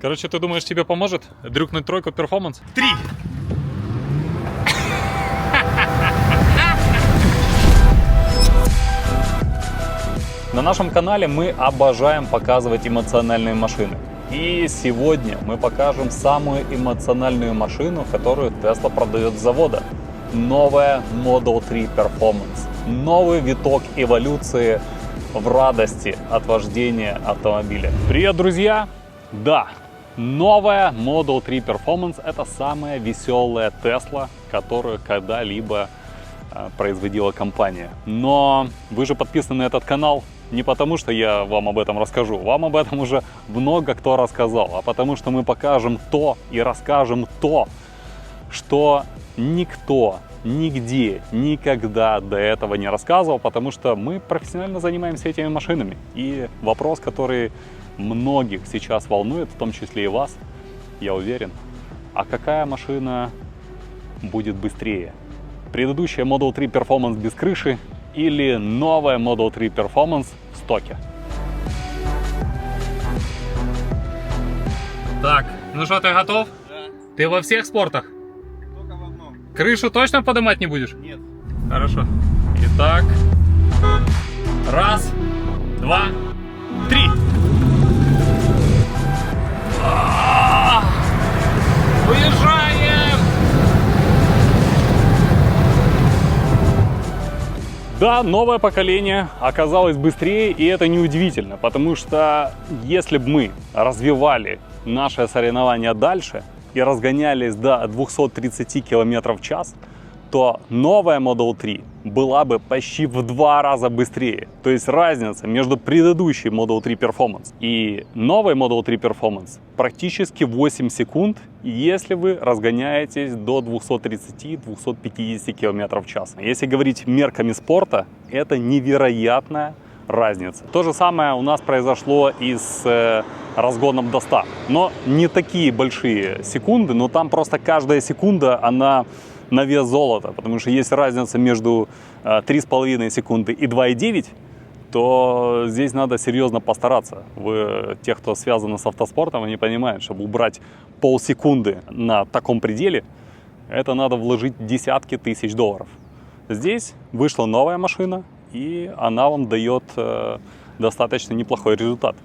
Короче, ты думаешь, тебе поможет дрюкнуть тройку перформанс? 3! На нашем канале мы обожаем показывать эмоциональные машины. И сегодня мы покажем самую эмоциональную машину, которую Tesla продает с завода. Новая Model 3 Performance. Новый виток эволюции в радости от вождения автомобиля. Привет, друзья! Да, новая Model 3 Performance — это самая веселая Tesla, которую когда-либо производила компания. Но вы же подписаны на этот канал не потому, что я вам об этом расскажу, вам об этом уже много кто рассказал, а потому что мы покажем то и расскажем то, что никто нигде никогда до этого не рассказывал, потому что мы профессионально занимаемся этими машинами. И вопрос, который многих сейчас волнует, в том числе и вас, я уверен, а какая машина будет быстрее? Предыдущая Model 3 Performance без крыши или новая Model 3 Performance в стоке? Так, ну что, ты готов? Да. Ты во всех спортах? Только в одном. Крышу точно поднимать не будешь? Нет. Хорошо. Итак, раз, два, три. Уезжаем! Да, новое поколение оказалось быстрее, и это неудивительно, потому что если бы мы развивали наше соревнование дальше и разгонялись до 230 км в час, то новая Model 3 была бы почти в 2 раза быстрее. То есть разница между предыдущей Model 3 Performance и новой Model 3 Performance практически 8 секунд, если вы разгоняетесь до 230-250 км в час. Если говорить мерками спорта, это невероятная разница. То же самое у нас произошло и с разгоном до 100. Но не такие большие секунды, но там просто каждая секунда, она на вес золота, потому что есть разница между 3,5 секунды и 2,9, то здесь надо серьезно постараться. Те, кто связаны с автоспортом, они понимают, чтобы убрать полсекунды на таком пределе, это надо вложить десятки тысяч долларов. Здесь вышла новая машина, и она вам дает достаточно неплохой результат.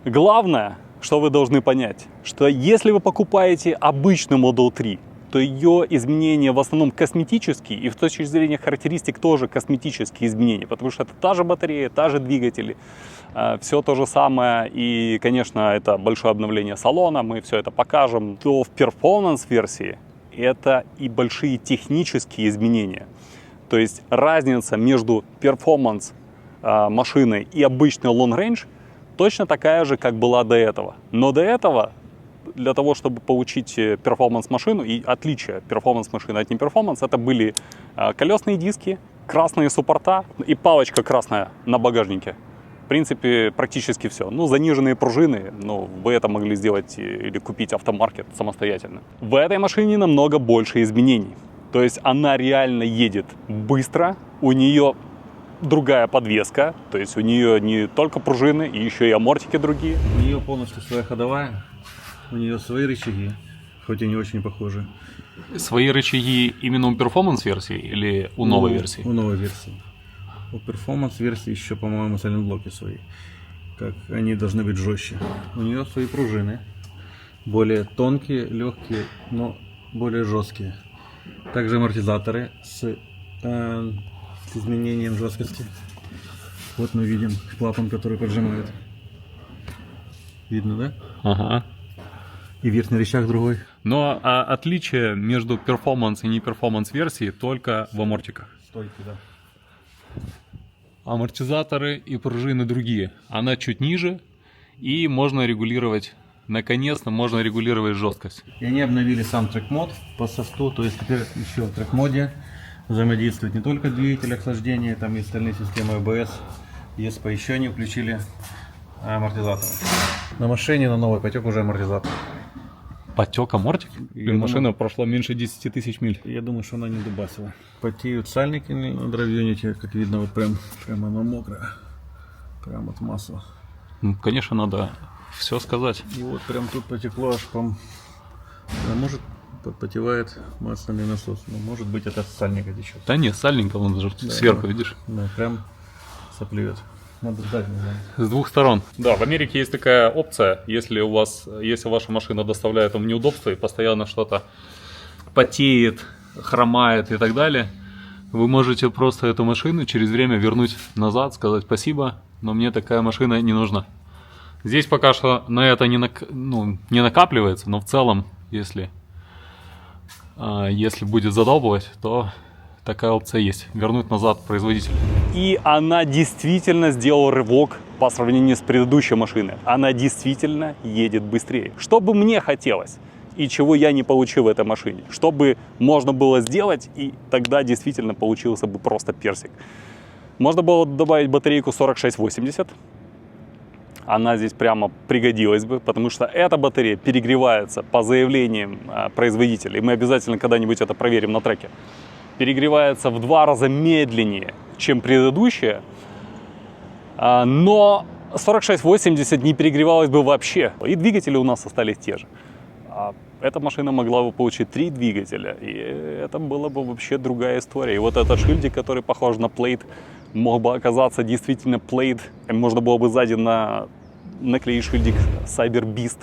Главное, что вы должны понять, что если вы покупаете обычную Model 3, то ее изменения в основном косметические, и с точки зрения характеристик тоже косметические изменения, потому что это та же батарея, та же двигатели, все то же самое, и, конечно, это большое обновление салона, мы все это покажем. То в перформанс-версии это и большие технические изменения, то есть разница между перформанс машиной и обычной long range точно такая же, как была до этого, но до этого для того, чтобы получить перформанс-машину, и отличие перформанс-машины от не-перформанс, это были колесные диски, красные суппорта и палочка красная на багажнике. В принципе, практически все. Ну, заниженные пружины, ну, вы это могли сделать или купить автомаркет самостоятельно. В этой машине намного больше изменений. То есть она реально едет быстро, у нее другая подвеска, то есть у нее не только пружины, и еще и амортики другие. У нее полностью своя ходовая. У нее свои рычаги, хоть и не очень похожи. Свои рычаги именно у перформанс-версии или у новой версии? У новой версии. У перформанс-версии еще, по-моему, сайлентблоки свои. Как они должны быть жестче. У нее свои пружины. Более тонкие, легкие, но более жесткие. Также амортизаторы с изменением жесткости. Вот мы видим клапан, который поджимает. Видно, да? Ага. И верхний рычаг другой. Но отличие между перформанс и не перформанс версией только в амортиках. Стойки, да. Амортизаторы и пружины другие. Она чуть ниже, и можно регулировать, наконец-то можно регулировать жесткость. И они обновили сам трек-мод по софту, то есть теперь еще в трек-моде взаимодействует не только двигатель охлаждения, там и остальные системы ABS, ESP, еще они включили амортизаторы. На машине на новый потек уже амортизатор. Потек амортик? И машина прошла меньше 10 тысяч миль. Я думаю, что она не дубасила. Потеют сальники на драйв-юните, как видно, вот прям оно мокрое. Прям от масла. Ну, конечно, надо все сказать. И вот прям тут потекло аж может потевает масляный насос. Ну, может быть, это с сальника течет. Да нет, сальненько, он же сверху, видишь? Да, прям соплюет. Надо ждать, не знаю. С двух сторон. Да, в Америке есть такая опция, если ваша машина доставляет вам неудобства и постоянно что-то потеет, хромает и так далее, вы можете просто эту машину через время вернуть назад, сказать спасибо, но мне такая машина не нужна. Здесь пока что на это не накапливается, но в целом, если будет задолбывать, то такая опция есть. Вернуть назад производителю. И она действительно сделала рывок по сравнению с предыдущей машиной. Она действительно едет быстрее. Что бы мне хотелось и чего я не получил в этой машине. Что бы можно было сделать, и тогда действительно получился бы просто персик. Можно было добавить батарейку 4680. Она здесь прямо пригодилась бы, потому что эта батарея перегревается по заявлениям производителя. И мы обязательно когда-нибудь это проверим на треке. Перегревается в 2 раза медленнее, чем предыдущая. Но 4680 не перегревалась бы вообще. И двигатели у нас остались те же. Эта машина могла бы получить 3 двигателя, и это была бы вообще другая история. И вот этот шильдик, который похож на плейт, мог бы оказаться действительно плейт. Можно было бы сзади наклеить шильдик Cyber Beast,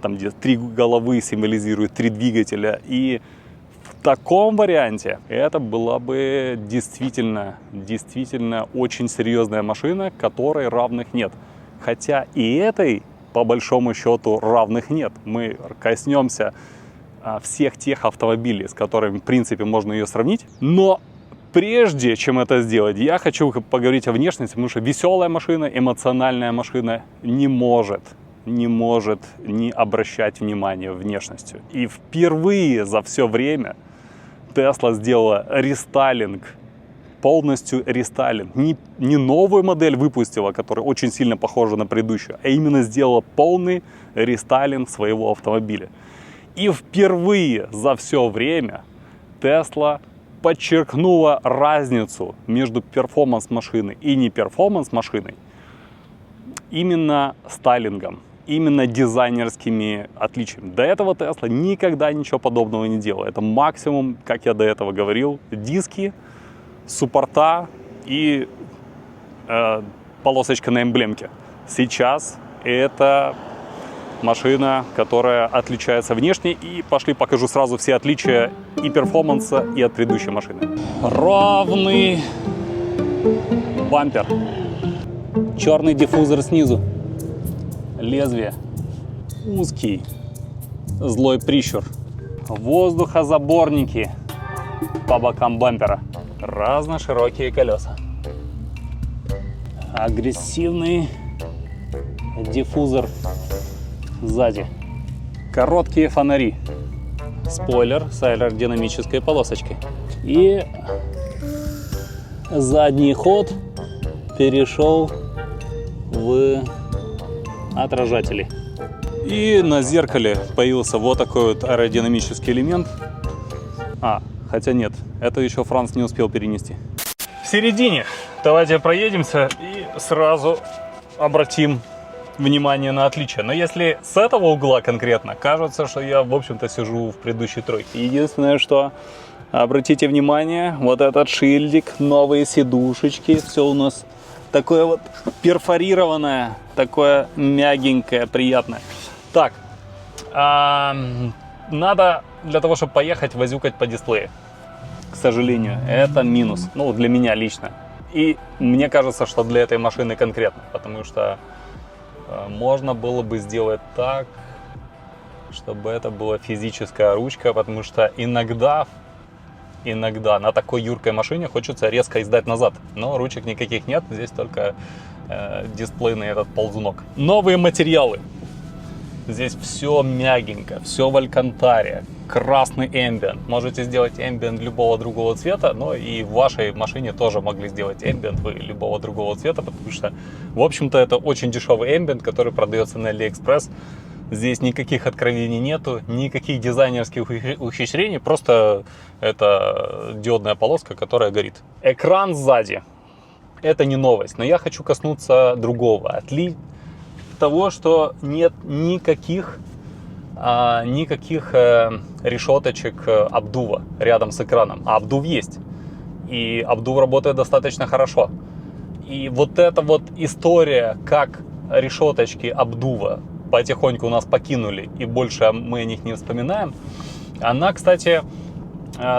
там где 3 головы символизируют 3 двигателя. И в таком варианте это была бы действительно очень серьезная машина, которой равных нет. Хотя и этой, по большому счету, равных нет. Мы коснемся всех тех автомобилей, с которыми, в принципе, можно ее сравнить. Но прежде чем это сделать, я хочу поговорить о внешности, потому что веселая машина, эмоциональная машина не может не обращать внимания внешностью. И впервые за все время Tesla сделала рестайлинг, полностью рестайлинг. Не новую модель выпустила, которая очень сильно похожа на предыдущую, а именно сделала полный рестайлинг своего автомобиля. И впервые за все время Tesla подчеркнула разницу между перформанс-машиной и не перформанс-машиной именно стайлингом, именно дизайнерскими отличиями. До этого Tesla никогда ничего подобного не делала. Это максимум, как я до этого говорил, диски, суппорта и полосочка на эмблемке. Сейчас это машина, которая отличается внешне. И пошли покажу сразу все отличия и перформанса, и от предыдущей машины. Ровный бампер. Черный диффузор снизу. Лезвие. Узкий. Злой прищур. Воздухозаборники по бокам бампера. Разноширокие колеса. Агрессивный диффузор сзади. Короткие фонари. Спойлер с аэродинамической полосочкой. И задний ход перешел в отражатели. И на зеркале появился вот такой вот аэродинамический элемент. Хотя нет, это еще Франц не успел перенести. В середине давайте проедемся и сразу обратим внимание на отличия. Но если с этого угла конкретно, кажется, что я, в общем-то, сижу в предыдущей тройке. Единственное, что обратите внимание, вот этот шильдик, новые сидушечки, все у нас такое вот перфорированное, такое мягенькое, приятное. Так, надо для того, чтобы поехать, возюкать по дисплею. К сожалению, это минус. Ну, для меня лично. И мне кажется, что для этой машины конкретно. Потому что можно было бы сделать так, чтобы это была физическая ручка. Потому что иногда на такой юркой машине хочется резко издать назад. Но ручек никаких нет. Здесь только дисплейный этот ползунок. Новые материалы. Здесь все мягенько, все в алькантаре, красный эмбиент. Можете сделать эмбиент любого другого цвета, но и в вашей машине тоже могли сделать эмбиент вы любого другого цвета, потому что, в общем-то, это очень дешевый эмбиент, который продается на AliExpress. Здесь никаких откровений нету, никаких дизайнерских ухищрений, просто это диодная полоска, которая горит. Экран сзади. Это не новость, но я хочу коснуться другого. того, что нет никаких решеточек обдува рядом с экраном. А обдув есть. И обдув работает достаточно хорошо. И вот эта вот история, как решеточки обдува потихоньку нас покинули, и больше мы о них не вспоминаем, она, кстати,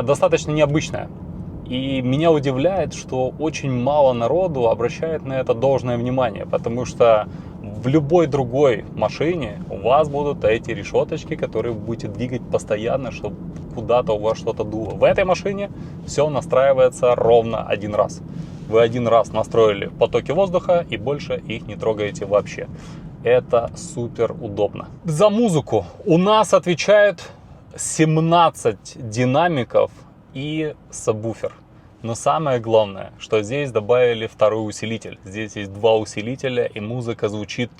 достаточно необычная. И меня удивляет, что очень мало народу обращает на это должное внимание, потому что в любой другой машине у вас будут эти решеточки, которые вы будете двигать постоянно, чтобы куда-то у вас что-то дуло. В этой машине все настраивается ровно один раз. Вы один раз настроили потоки воздуха и больше их не трогаете вообще. Это супер удобно. За музыку у нас отвечают 17 динамиков и сабвуфер. Но самое главное, что здесь добавили второй усилитель. Здесь есть два усилителя, и музыка звучит,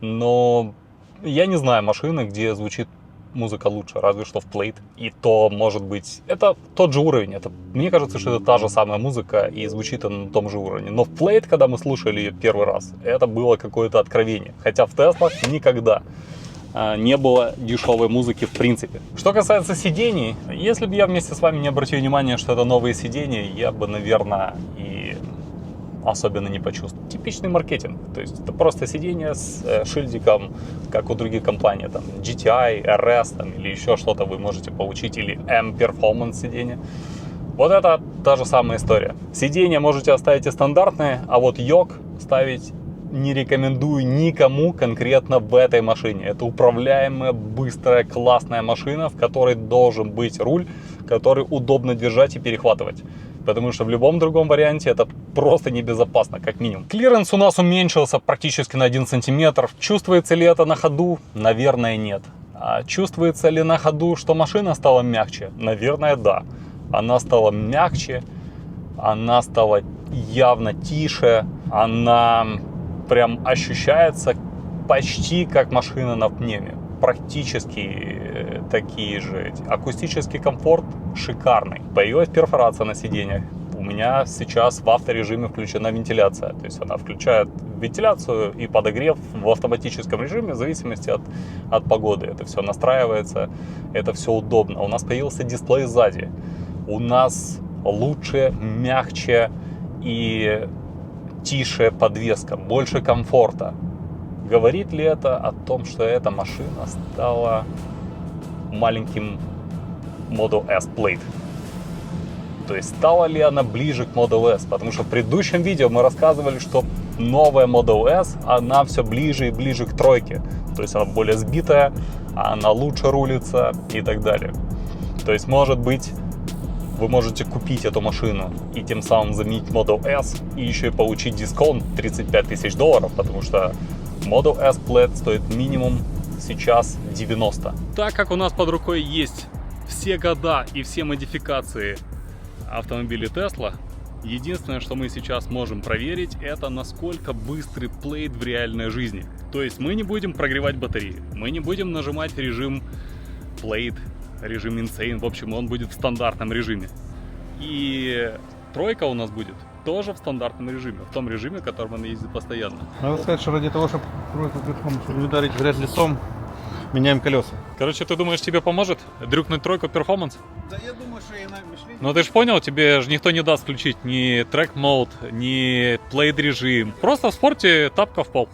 но я не знаю машины, где звучит музыка лучше, разве что в Plate. И то, может быть, это тот же уровень. Мне кажется, что это та же самая музыка, и звучит она на том же уровне. Но в Plate, когда мы слушали ее первый раз, это было какое-то откровение. Хотя в Теслах никогда не было дешевой музыки в принципе. Что касается сидений, если бы я вместе с вами не обратил внимания, что это новые сиденья, я бы, наверное, и особенно не почувствовал. Типичный маркетинг. То есть это просто сиденье с шильдиком, как у других компаний, там GTI, RS там, или еще что-то вы можете получить, или M-Performance сиденье. Вот это та же самая история. Сиденья можете оставить и стандартные, а вот йок ставить не рекомендую никому конкретно в этой машине. Это управляемая, быстрая, классная машина, в которой должен быть руль, который удобно держать и перехватывать. Потому что в любом другом варианте это просто небезопасно, как минимум. Клиренс у нас уменьшился практически на 1 сантиметр. Чувствуется ли это на ходу? Наверное, нет. А чувствуется ли на ходу, что машина стала мягче? Наверное, да. Она стала мягче, она стала явно тише, она прям ощущается почти как машина на пневме. Практически такие же. Акустический комфорт шикарный. Появилась перфорация на сиденьях. У меня сейчас в авторежиме включена вентиляция. То есть она включает вентиляцию и подогрев в автоматическом режиме в зависимости от погоды. Это все настраивается, это все удобно. У нас появился дисплей сзади. У нас лучше, мягче и тише подвеска, больше комфорта. Говорит ли это о том, что эта машина стала маленьким Model S Plate? То есть стала ли она ближе к Model S? Потому что в предыдущем видео мы рассказывали, что новая Model S, она все ближе и ближе к тройке. То есть она более сбитая, она лучше рулится и так далее. То есть, может быть, вы можете купить эту машину и тем самым заменить Model S и еще и получить дисконт $35 тысяч, потому что Model S Plaid стоит минимум сейчас 90. Так как у нас под рукой есть все года и все модификации автомобилей Tesla, единственное, что мы сейчас можем проверить, это насколько быстрый Plaid в реальной жизни. То есть мы не будем прогревать батареи, мы не будем нажимать режим Plaid, режим Insane, в общем, он будет в стандартном режиме. И тройка у нас будет тоже в стандартном режиме, в том режиме, в котором она ездит постоянно. Надо сказать, что ради того, чтобы тройку не ударить в грязь лицом, меняем колеса. Короче, ты думаешь, тебе поможет дрюкнуть тройку перформанс? Да я думаю, что и на Мишлен. Ну ты же понял, тебе же никто не даст включить ни трек мод, ни плейд режим. Просто в спорте тапка в пол.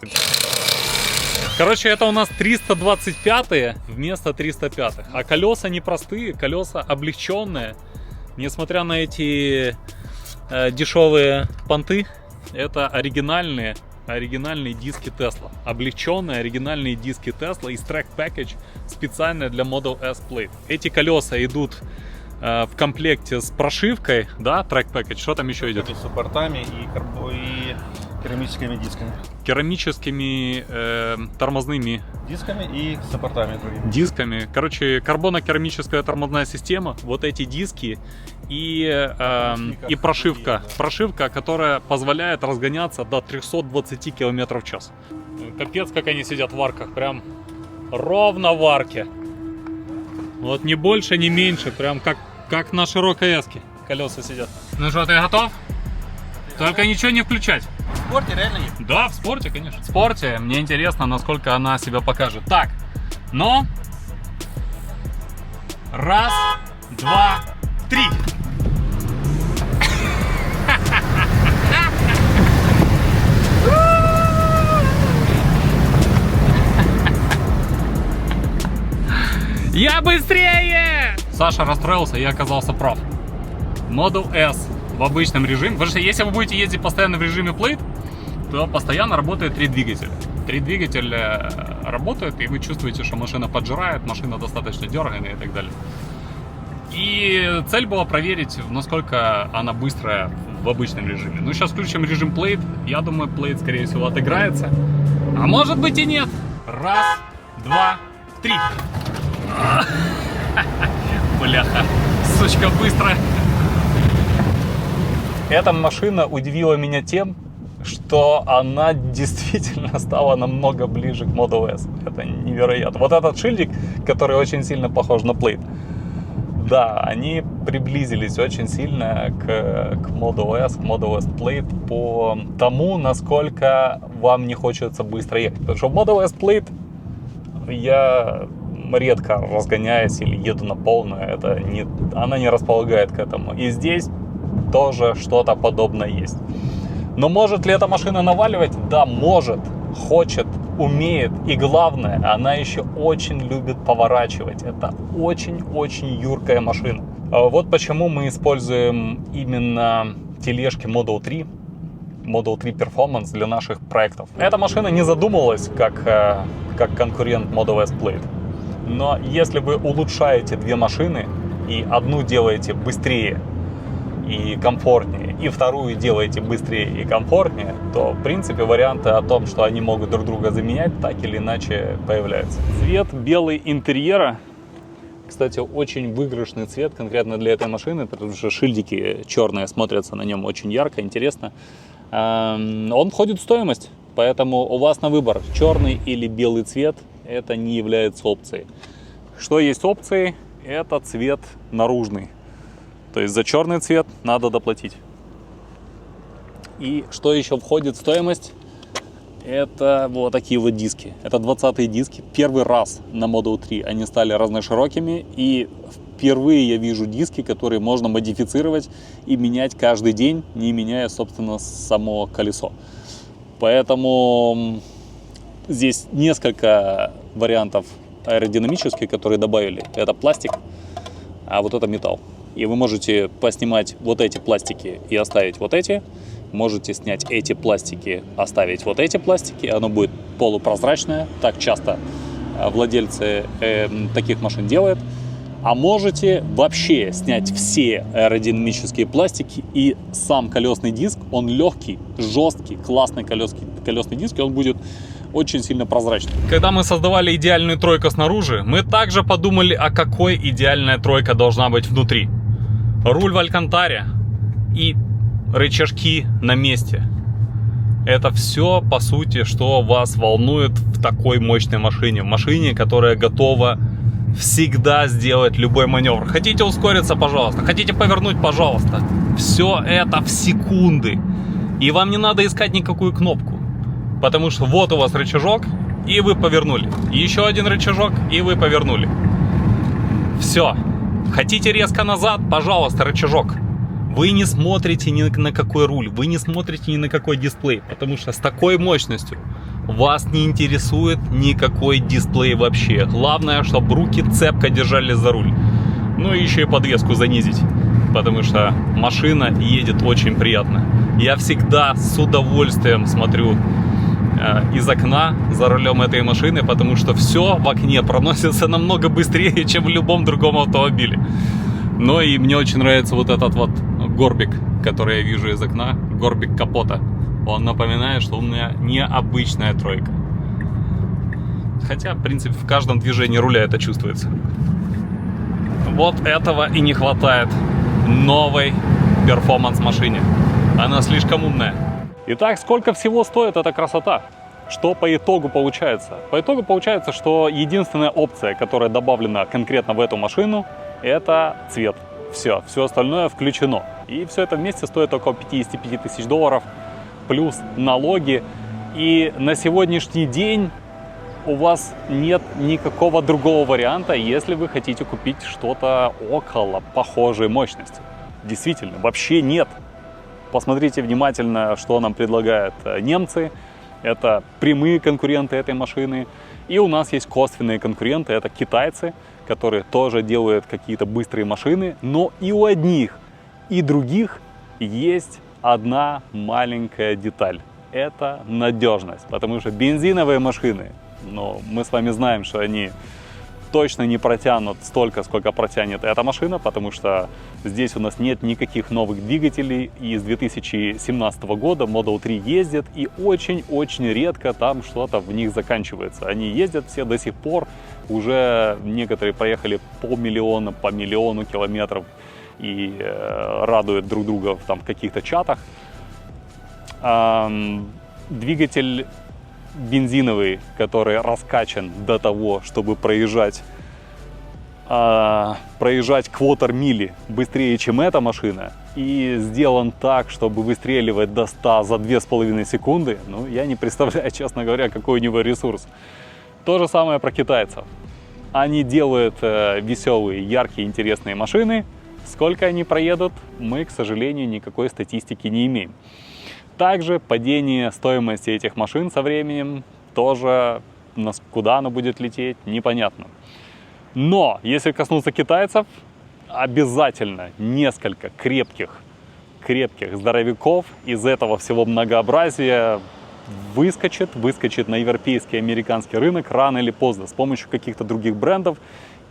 Короче, это у нас 325-е вместо 305-х. А колеса не простые, колеса облегченные. Несмотря на эти дешевые понты, это оригинальные диски Tesla. Облегченные оригинальные диски Tesla из Track Package специально для Model S Plate. Эти колеса идут в комплекте с прошивкой, да, Track Package. Что там еще идет? С суппортами и керамическими дисками. Керамическими тормозными дисками и саппортами другими. Дисками. Короче, карбонокерамическая тормозная система. Вот эти диски и прошивка. Прошивка, которая позволяет разгоняться до 320 км в час. Капец, как они сидят в арках. Прям ровно в арке. Вот ни больше, ни меньше. Прям как на широкой эске колеса сидят. Ну что, ты готов? Только ничего не включать. В спорте реально есть? Да, в спорте, конечно. В спорте мне интересно, насколько она себя покажет. Так, но... Раз, два, три. Я быстрее! Саша расстроился, я оказался прав. Model S в обычном режиме. Потому что если вы будете ездить постоянно в режиме Plate, то постоянно работает 3 двигателя. 3 двигателя работают, и вы чувствуете, что машина поджирает, машина достаточно дерганая и так далее. И цель была проверить, насколько она быстрая в обычном режиме. Ну, сейчас включим режим Plate. Я думаю, Plate, скорее всего, отыграется. А может быть и нет. Раз, два, три. Бляха, сучка быстрая. Эта машина удивила меня тем, что она действительно стала намного ближе к Model S. Это невероятно. Вот этот шильдик, который очень сильно похож на Plate. Да, они приблизились очень сильно к Model S, к Model S Plate по тому, насколько вам не хочется быстро ехать. Потому что в Model S Plate я редко разгоняюсь или еду на полную. Она не располагает к этому. И здесь тоже что-то подобное есть. Но может ли эта машина наваливать? Да, может, хочет, умеет. И главное, она еще очень любит поворачивать. Это очень-очень юркая машина. Вот почему мы используем именно тележки Model 3, Model 3 Performance для наших проектов. Эта машина не задумывалась как конкурент Model S Plate. Но если вы улучшаете две машины и одну делаете быстрее и комфортнее, и вторую делаете быстрее и комфортнее, то, в принципе, варианты о том, что они могут друг друга заменять, так или иначе появляются. Цвет белый интерьера, кстати, очень выигрышный цвет конкретно для этой машины, потому что шильдики черные смотрятся на нем очень ярко, интересно. Он входит в стоимость, поэтому у вас на выбор черный или белый цвет, это не является опцией. Что есть опцией? Это цвет наружный. То есть за черный цвет надо доплатить. И что еще входит в стоимость? Это вот такие вот диски. Это 20-е диски. Первый раз на Model 3 они стали разноширокими. И впервые я вижу диски, которые можно модифицировать и менять каждый день, не меняя, собственно, само колесо. Поэтому здесь несколько вариантов аэродинамических, которые добавили. Это пластик, а вот это металл. И вы можете поснимать вот эти пластики и оставить вот эти. Можете снять эти пластики, оставить вот эти пластики. Оно будет полупрозрачное. Так часто владельцы таких машин делают. А можете вообще снять все аэродинамические пластики. И сам колесный диск, он легкий, жесткий, классный колесный диск. И он будет очень сильно прозрачный. Когда мы создавали идеальную тройку снаружи, мы также подумали, а какой идеальная тройка должна быть внутри. Руль в алькантаре и рычажки на месте. Это все, по сути, что вас волнует в такой мощной машине. В машине, которая готова всегда сделать любой маневр. Хотите ускориться, пожалуйста. Хотите повернуть, пожалуйста. Все это в секунды. И вам не надо искать никакую кнопку. Потому что вот у вас рычажок, и вы повернули. Еще один рычажок, и вы повернули. Все. Хотите резко назад? Пожалуйста, рычажок. Вы не смотрите ни на какой руль, вы не смотрите ни на какой дисплей, потому что с такой мощностью вас не интересует никакой дисплей вообще. Главное, чтобы руки цепко держали за руль. Ну и еще и подвеску занизить, потому что машина едет очень приятно. Я всегда с удовольствием смотрю из окна за рулем этой машины, потому что все в окне проносится намного быстрее, чем в любом другом автомобиле. Но и мне очень нравится вот этот вот горбик, который я вижу из окна, горбик капота. Он напоминает, что у меня необычная тройка. Хотя, в принципе, в каждом движении руля это чувствуется. Вот этого и не хватает новой перформанс-машине. Она слишком умная. Итак, сколько всего стоит эта красота? Что по итогу получается? По итогу получается, что единственная опция, которая добавлена конкретно в эту машину, это цвет. Все остальное включено. И все это вместе стоит около 55 тысяч долларов. плюс налоги. И на сегодняшний день у вас нет никакого другого варианта, если вы хотите купить что-то около похожей мощности. Действительно, вообще нет. Посмотрите внимательно, что нам предлагают немцы. Это прямые конкуренты этой машины. И у нас есть косвенные конкуренты, это китайцы, которые тоже делают какие-то быстрые машины. Но и у одних, и других есть одна маленькая деталь. Это надежность. Потому что бензиновые машины, но мы с вами знаем, что они точно не протянут столько, сколько протянет эта машина, потому что здесь у нас нет никаких новых двигателей. И с 2017 года Model 3 ездит, и очень-очень редко там что-то в них заканчивается. Они ездят все до сих пор, уже некоторые проехали по миллиону километров и радуют друг друга в там каких-то чатах. Двигатель бензиновый, который раскачан до того, чтобы проезжать квотер-мили быстрее, чем эта машина, и сделан так, чтобы выстреливать до 100 за 2,5 секунды, ну, я не представляю, честно говоря, какой у него ресурс. То же самое про китайцев. Они делают веселые, яркие, интересные машины. Сколько они проедут, мы, к сожалению, никакой статистики не имеем. Также падение стоимости этих машин со временем тоже, куда оно будет лететь, непонятно. Но если коснуться китайцев, обязательно несколько крепких здоровяков из этого всего многообразия выскочит на европейский, американский рынок рано или поздно с помощью каких-то других брендов.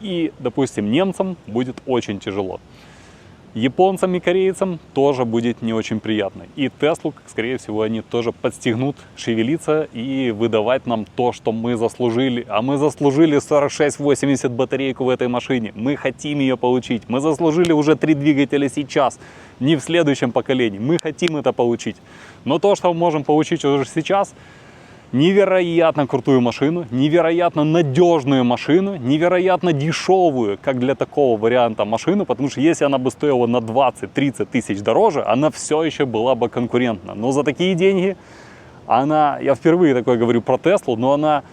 И, допустим, немцам будет очень тяжело. Японцам и корейцам тоже будет не очень приятно. И Теслу, скорее всего, они тоже подстегнут шевелиться и выдавать нам то, что мы заслужили. А мы заслужили 4680 батарейку в этой машине. Мы хотим ее получить. Мы заслужили уже 3 двигателя сейчас, не в следующем поколении. Мы хотим это получить. Но то, что мы можем получить уже сейчас, невероятно крутую машину, невероятно надежную машину, невероятно дешевую, как для такого варианта машину, потому что если она бы стоила на 20-30 тысяч дороже, она все еще была бы конкурентна. Но за такие деньги она, я впервые такое говорю про Теслу, но она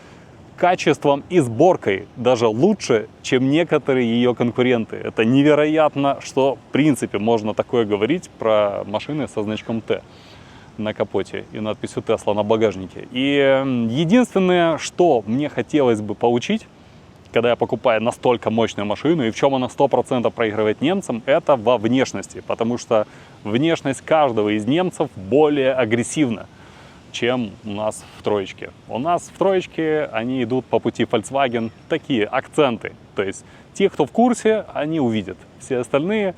качеством и сборкой даже лучше, чем некоторые ее конкуренты. Это невероятно, что в принципе можно такое говорить про машины со значком Т на капоте и надписью Tesla на багажнике. И единственное, что мне хотелось бы получить, когда я покупаю настолько мощную машину, и в чем она 100% проигрывает немцам, это во внешности. Потому что внешность каждого из немцев более агрессивна, чем у нас в троечке. У нас в троечке они идут по пути Volkswagen, такие акценты. То есть те, кто в курсе, они увидят. Все остальные,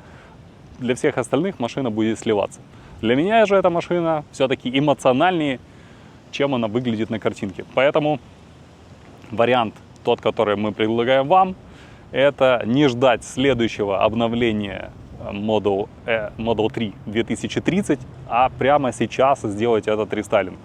для всех остальных машина будет сливаться. Для меня же эта машина все-таки эмоциональнее, чем она выглядит на картинке. Поэтому вариант, тот, который мы предлагаем вам, это не ждать следующего обновления Model 3 2030, а прямо сейчас сделать этот рестайлинг.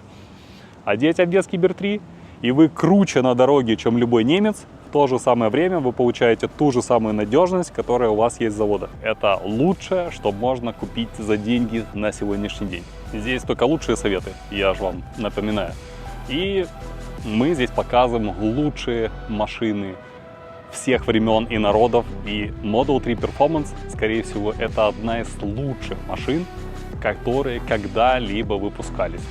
Одеть обвес Кибер 3, и вы круче на дороге, чем любой немец. В то же самое время вы получаете ту же самую надежность, которая у вас есть с завода. Это лучшее, что можно купить за деньги на сегодняшний день. Здесь только лучшие советы, я же вам напоминаю. И мы здесь показываем лучшие машины всех времен и народов. И Model 3 Performance, скорее всего, это одна из лучших машин, которые когда-либо выпускались.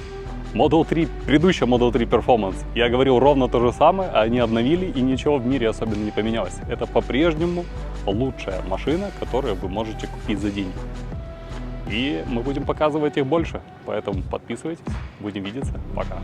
Предыдущая Model 3 Performance, я говорил ровно то же самое, они обновили, и ничего в мире особенно не поменялось. Это по-прежнему лучшая машина, которую вы можете купить за деньги. И мы будем показывать их больше, поэтому подписывайтесь, будем видеться, пока.